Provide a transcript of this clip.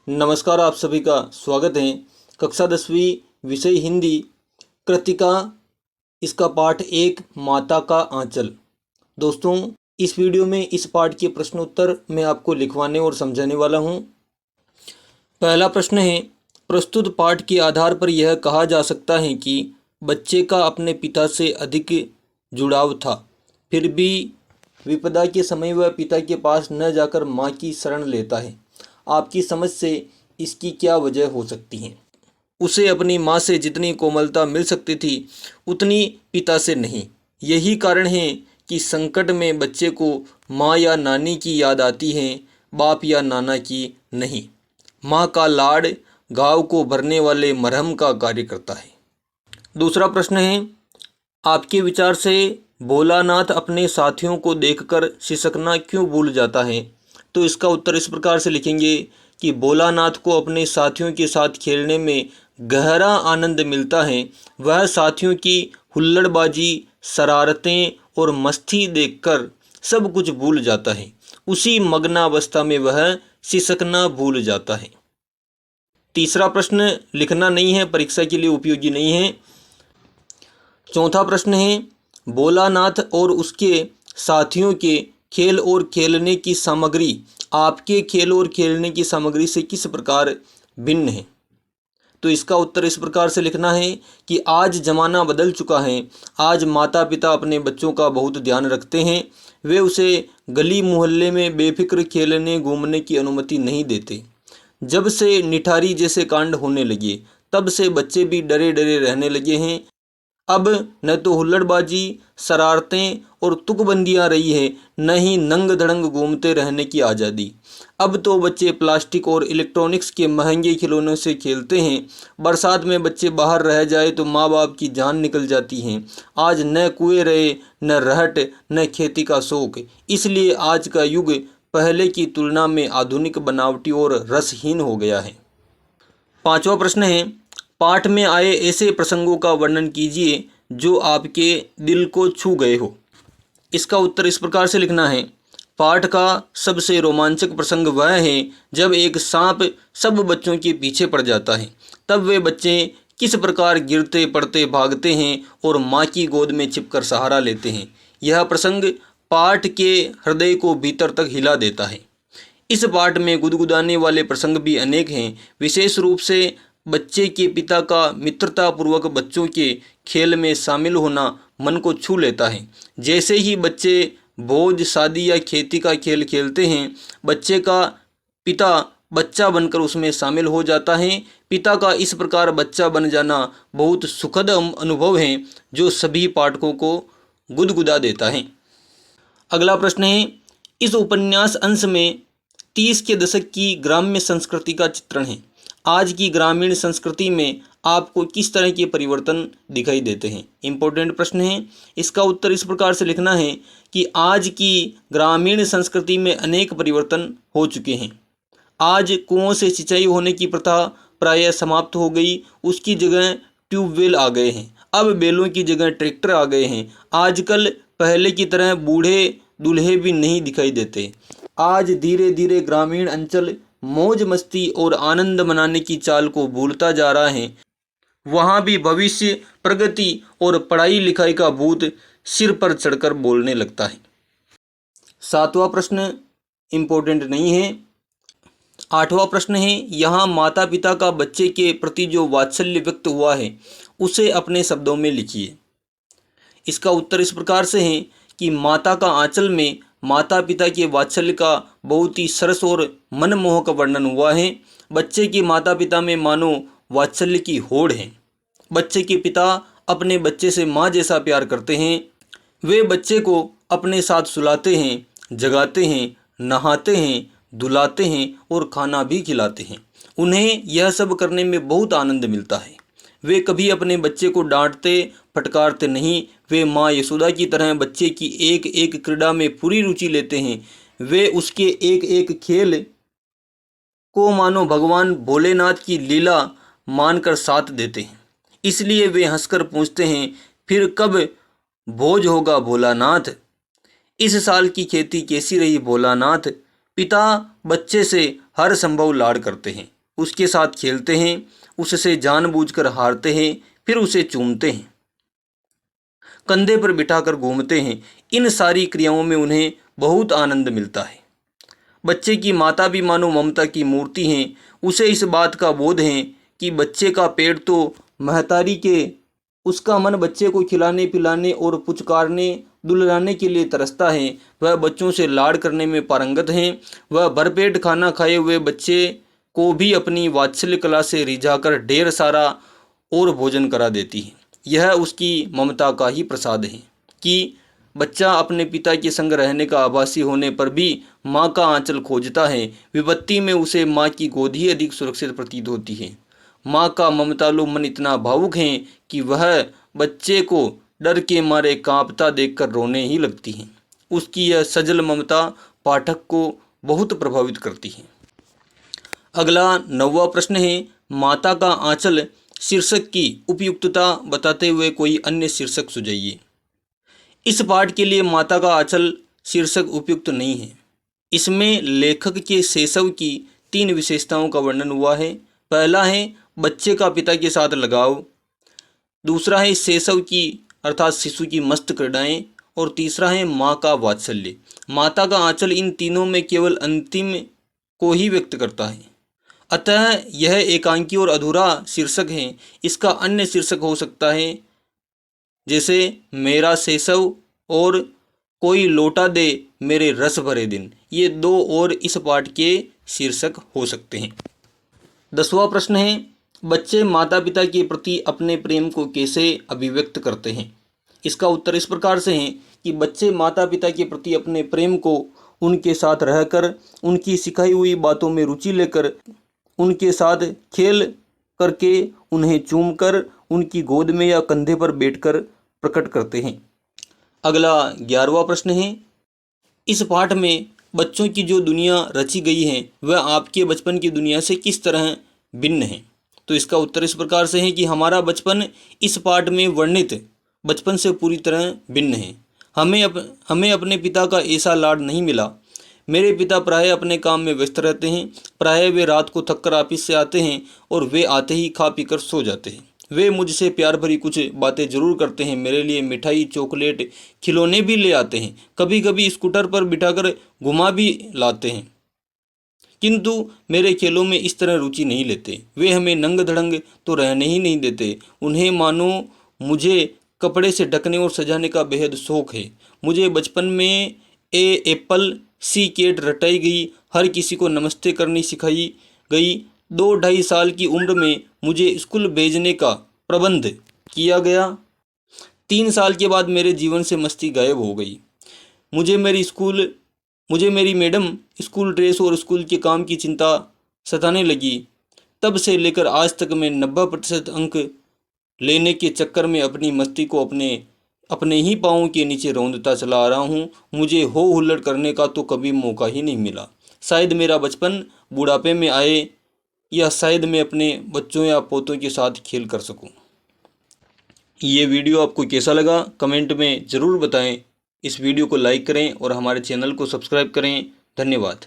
नमस्कार, आप सभी का स्वागत है। कक्षा 10वीं विषय हिंदी कृतिका, इसका पाठ 1 माता का आंचल। दोस्तों, इस वीडियो में इस पाठ के प्रश्नोत्तर मैं आपको लिखवाने और समझाने वाला हूं। पहला प्रश्न है, प्रस्तुत पाठ के आधार पर यह कहा जा सकता है कि बच्चे का अपने पिता से अधिक जुड़ाव था, फिर भी विपदा के समय वह पिता के पास न जाकर माँ की शरण लेता है। आपकी समझ से इसकी क्या वजह हो सकती है? उसे अपनी माँ से जितनी कोमलता मिल सकती थी उतनी पिता से नहीं। यही कारण है कि संकट में बच्चे को माँ या नानी की याद आती है, बाप या नाना की नहीं। माँ का लाड़ घाव को भरने वाले मरहम का कार्य करता है। दूसरा प्रश्न है, आपके विचार से भोलानाथ अपने साथियों को देखकर सिसकना क्यों भूल जाता है? तो इसका उत्तर इस प्रकार से लिखेंगे कि भोलानाथ को अपने साथियों के साथ खेलने में गहरा आनंद मिलता है। वह साथियों की हुल्लड़बाजी, शरारतें और मस्ती देखकर सब कुछ भूल जाता है। उसी मग्नावस्था में वह सिसकना भूल जाता है। तीसरा प्रश्न लिखना नहीं है, परीक्षा के लिए उपयोगी नहीं है। चौथा प्रश्न है, भोलानाथ और उसके साथियों के खेल और खेलने की सामग्री आपके खेल और खेलने की सामग्री से किस प्रकार भिन्न है? तो इसका उत्तर इस प्रकार से लिखना है कि आज ज़माना बदल चुका है। आज माता पिता अपने बच्चों का बहुत ध्यान रखते हैं। वे उसे गली मोहल्ले में बेफिक्र खेलने घूमने की अनुमति नहीं देते। जब से निठारी जैसे कांड होने लगे, तब से बच्चे भी डरे डरे रहने लगे हैं। अब न तो हुल्लड़बाजी, शरारतें और तुकबंदियाँ रही है, न ही नंग धड़ंग घूमते रहने की आज़ादी। अब तो बच्चे प्लास्टिक और इलेक्ट्रॉनिक्स के महंगे खिलौनों से खेलते हैं। बरसात में बच्चे बाहर रह जाए तो माँ बाप की जान निकल जाती है। आज न कुएं रहे, न रहट, न खेती का शौक। इसलिए आज का युग पहले की तुलना में आधुनिक, बनावटी और रसहीन हो गया है। पांचवा प्रश्न है, पाठ में आए ऐसे प्रसंगों का वर्णन कीजिए जो आपके दिल को छू गए हो। इसका उत्तर इस प्रकार से लिखना है, पाठ का सबसे रोमांचक प्रसंग वह है जब एक सांप सब बच्चों के पीछे पड़ जाता है। तब वे बच्चे किस प्रकार गिरते पड़ते भागते हैं और माँ की गोद में छिपकर सहारा लेते हैं। यह प्रसंग पाठ के हृदय को भीतर तक हिला देता है। इस पाठ में गुदगुदाने वाले प्रसंग भी अनेक हैं। विशेष रूप से बच्चे के पिता का मित्रतापूर्वक बच्चों के खेल में शामिल होना मन को छू लेता है। जैसे ही बच्चे भोज, शादी या खेती का खेल खेलते हैं, बच्चे का पिता बच्चा बनकर उसमें शामिल हो जाता है। पिता का इस प्रकार बच्चा बन जाना बहुत सुखद अनुभव है जो सभी पाठकों को गुदगुदा देता है। अगला प्रश्न है, इस उपन्यास अंश में 30 के दशक की ग्राम्य संस्कृति का चित्रण है। आज की ग्रामीण संस्कृति में आपको किस तरह के परिवर्तन दिखाई देते हैं? इम्पोर्टेंट प्रश्न है। इसका उत्तर इस प्रकार से लिखना है कि आज की ग्रामीण संस्कृति में अनेक परिवर्तन हो चुके हैं। आज कुओं से सिंचाई होने की प्रथा प्रायः समाप्त हो गई। उसकी जगह ट्यूबवेल आ गए हैं। अब बैलों की जगह ट्रैक्टर आ गए हैं। आजकल पहले की तरह बूढ़े दूल्हे भी नहीं दिखाई देते। आज धीरे धीरे ग्रामीण अंचल मौज मस्ती और आनंद मनाने की चाल को भूलता जा रहा है। वहाँ भी भविष्य, प्रगति और पढ़ाई लिखाई का भूत सिर पर चढ़कर बोलने लगता है। सातवां प्रश्न इम्पोर्टेंट नहीं है। आठवां प्रश्न है, यहाँ माता पिता का बच्चे के प्रति जो वात्सल्य व्यक्त हुआ है उसे अपने शब्दों में लिखिए। इसका उत्तर इस प्रकार से है कि माता का आंचल में माता पिता के वात्सल्य का बहुत ही सरस और मनमोहक वर्णन हुआ है। बच्चे के माता पिता में मानो वात्सल्य की होड़ है। बच्चे के पिता अपने बच्चे से माँ जैसा प्यार करते हैं। वे बच्चे को अपने साथ सुलाते हैं, जगाते हैं, नहाते हैं, धुलाते हैं और खाना भी खिलाते हैं। उन्हें यह सब करने में बहुत आनंद मिलता है। वे कभी अपने बच्चे को डांटते फटकारते नहीं। वे माँ यशोदा की तरह बच्चे की एक एक क्रीड़ा में पूरी रुचि लेते हैं। वे उसके एक एक खेल को मानो भगवान भोलेनाथ की लीला मानकर साथ देते हैं। इसलिए वे हंसकर पूछते हैं, फिर कब भोज होगा भोलानाथ? इस साल की खेती कैसी रही भोलानाथ? पिता बच्चे से हर संभव लाड़ करते हैं, उसके साथ खेलते हैं, उससे जानबूझकर हारते हैं, फिर उसे चूमते हैं, कंधे पर बिठाकर घूमते हैं। इन सारी क्रियाओं में उन्हें बहुत आनंद मिलता है। बच्चे की माता भी मानो ममता की मूर्ति हैं। उसे इस बात का बोध है कि बच्चे का पेट तो महतारी के, उसका मन बच्चे को खिलाने पिलाने और पुचकारने दुलाने के लिए तरसता है। वह बच्चों से लाड़ करने में पारंगत हैं। वह भरपेट खाना खाए हुए बच्चे को भी अपनी वात्सल्य कला से रिझाकर ढेर सारा और भोजन करा देती है। यह उसकी ममता का ही प्रसाद है कि बच्चा अपने पिता के संग रहने का आभासी होने पर भी माँ का आंचल खोजता है। विपत्ति में उसे माँ की गोद ही अधिक सुरक्षित प्रतीत होती है। माँ का ममतालु मन इतना भावुक है कि वह बच्चे को डर के मारे कांपता देखकर रोने ही लगती है। उसकी यह सजल ममता पाठक को बहुत प्रभावित करती है। अगला 9वां प्रश्न है, माता का आंचल शीर्षक की उपयुक्तता बताते हुए कोई अन्य शीर्षक सुझाइए। इस पाठ के लिए माता का आंचल शीर्षक उपयुक्त नहीं है। इसमें लेखक के शैशव की 3 विशेषताओं का वर्णन हुआ है। पहला है बच्चे का पिता के साथ लगाव, दूसरा है शैशव की अर्थात शिशु की मस्त क्रीड़ाएं, और तीसरा है माँ का वात्सल्य। माता का आंचल इन तीनों में केवल अंतिम को ही व्यक्त करता है। अतः यह एकांकी और अधूरा शीर्षक है। इसका अन्य शीर्षक हो सकता है जैसे मेरा शैशव और कोई लौटा दे मेरे रस भरे दिन। ये 2 और इस पाठ के शीर्षक हो सकते हैं। 10वां प्रश्न है, बच्चे माता पिता के प्रति अपने प्रेम को कैसे अभिव्यक्त करते हैं। इसका उत्तर इस प्रकार से है कि बच्चे माता पिता के प्रति अपने प्रेम को उनके साथ रहकर, उनकी सिखाई हुई बातों में रुचि लेकर, उनके साथ खेल करके, उन्हें चूमकर, उनकी गोद में या कंधे पर बैठकर प्रकट करते हैं। अगला 11वां प्रश्न है, इस पाठ में बच्चों की जो दुनिया रची गई है वह आपके बचपन की दुनिया से किस तरह भिन्न है। तो इसका उत्तर इस प्रकार से है कि हमारा बचपन इस पाठ में वर्णित बचपन से पूरी तरह भिन्न है। हमें अपने पिता का ऐसा लाड नहीं मिला। मेरे पिता प्रायः अपने काम में व्यस्त रहते हैं। प्रायः वे रात को थककर ऑफिस से आते हैं और वे आते ही खा पीकर सो जाते हैं। वे मुझसे प्यार भरी कुछ बातें जरूर करते हैं। मेरे लिए मिठाई, चॉकलेट, खिलौने भी ले आते हैं। कभी कभी स्कूटर पर बिठाकर घुमा भी लाते हैं, किंतु मेरे खेलों में इस तरह रुचि नहीं लेते। वे हमें नंग धड़ंग तो रहने ही नहीं देते। उन्हें मानो मुझे कपड़े से ढकने और सजाने का बेहद शौक है। मुझे बचपन में एप्पल सी कैट रटाई गई, हर किसी को नमस्ते करनी सिखाई गई। 2-2.5 साल की उम्र में मुझे स्कूल भेजने का प्रबंध किया गया। 3 साल के बाद मेरे जीवन से मस्ती गायब हो गई। मुझे मेरी मैडम स्कूल ड्रेस और स्कूल के काम की चिंता सताने लगी। तब से लेकर आज तक मैं 90% अंक लेने के चक्कर में अपनी मस्ती को अपने ही पाँवों के नीचे रौंदता चला आ रहा हूँ। मुझे हो हुल्लड़ करने का तो कभी मौका ही नहीं मिला। शायद मेरा बचपन बुढ़ापे में आए, या शायद मैं अपने बच्चों या पोतों के साथ खेल कर सकूं। ये वीडियो आपको कैसा लगा कमेंट में ज़रूर बताएं। इस वीडियो को लाइक करें और हमारे चैनल को सब्सक्राइब करें। धन्यवाद।